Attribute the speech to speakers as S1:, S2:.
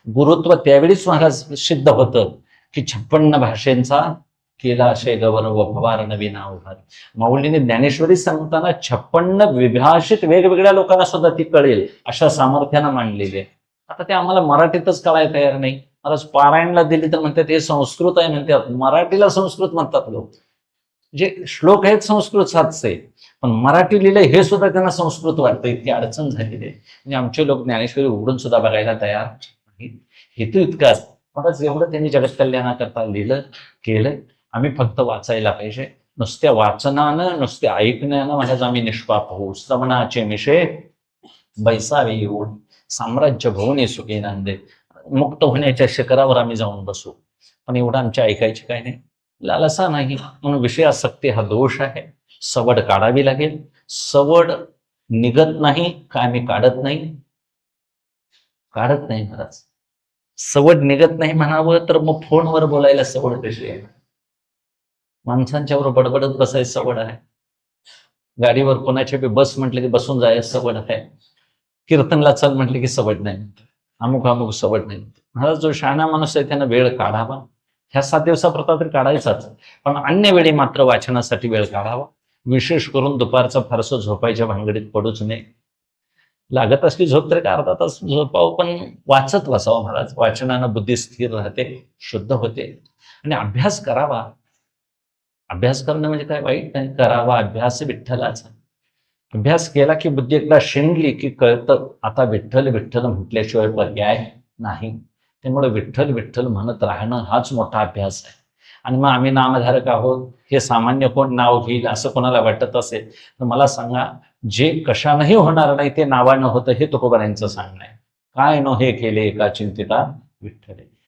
S1: गुरुत्व त्यावेळीच महाराज सिद्ध होतं की 56 भाषेंचा केला अशे गौरव फवार नवी नाव भार. माऊलीने ज्ञानेश्वरी सांगताना 56 विभाषित वेगवेगळ्या लोकांना सुद्धा ती कळेल अशा सामर्थ्यानं मांडलेली आहे. आता ते आम्हाला मराठीतच कळायला तयार नाही. महाराज पारायणला दिली तर म्हणतात हे संस्कृत आहे, म्हणतात मराठीला संस्कृत म्हणतात लोक. जे श्लोक आहेत संस्कृत साधचे, पण मराठी लिहिलंय हे सुद्धा त्यांना संस्कृत वाटतं. इतकी अडचण झालेली आहे. म्हणजे आमचे लोक ज्ञानेश्वरी उघडून सुद्धा बघायला तयार नाही. हेतू इतकाच, महाराज एवढं त्यांनी जगत कल्याणाकरता लिहिलं केलं. आम्ही फक्त वाचायला पाहिजे. नुसत्या वाचनानं नुसत्या ऐकण्यानं महाराज आम्ही निष्पाप होऊ. श्रवणाचे मिशे बैसावे येऊन साम्राज्य भवने सुखी नांदे. मुक्त होण्याच्या शिखरावर आम्ही जाऊन बसू. पण एवढं आमच्या ऐकायचे काय नाही, लालसा नाही. म्हणून विषयासक्ती हा दोष आहे. सवड काढावी लागेल. सवड निघत नाही का आम्ही काढत नाही? काढत नाही महाराज. सवड निघत नाही म्हणावं तर मग फोनवर बोलायला सवड कशी आहे? माणसांच्यावर बडबडत बसायची सवड आहे. गाडीवर कोणाच्या बी बस म्हटलं की बसून जायची सवड आहे. कीर्तनला चल म्हटले की सवड नाही. अमुक अमुक सवड नाही. महाराज जो शहाणा माणूस आहे त्यानं वेळ काढावा. ह्या 7 दिवसापुरता तरी काढायचाच, पण अन्य वेळी मात्र वाचनासाठी वेळ काढावा. विशेष करून दुपारचं फारसं झोपायच्या भानगडीत पडूच नये. लागत असली झोप तरी अर्धा तास झोपावं, पण वाचत बसावं महाराज. वाचनानं बुद्धी स्थिर राहते, शुद्ध होते. आणि अभ्यास करावा. अभ्यास करणं म्हणजे काय वाईट नाही, करावा अभ्यास विठ्ठलाचा. अभ्यास केला की बुद्धी एकदा शेंगली की कळतं आता विठ्ठल विठ्ठल म्हटल्याशिवाय पर्याय नाही. त्यामुळे विठ्ठल विठ्ठल म्हणत राहणं हाच मोठा अभ्यास आहे. आणि मग आम्ही नामधारक आहोत हे सामान्य कोण नाव घेईल असं कोणाला वाटत असेल तर मला सांगा, जे कशानंही होणार नाही ते नावानं होतं हे तुकोबारायांचं सांगणं आहे. काय नो हे केले एका चिंतिता विठ्ठले.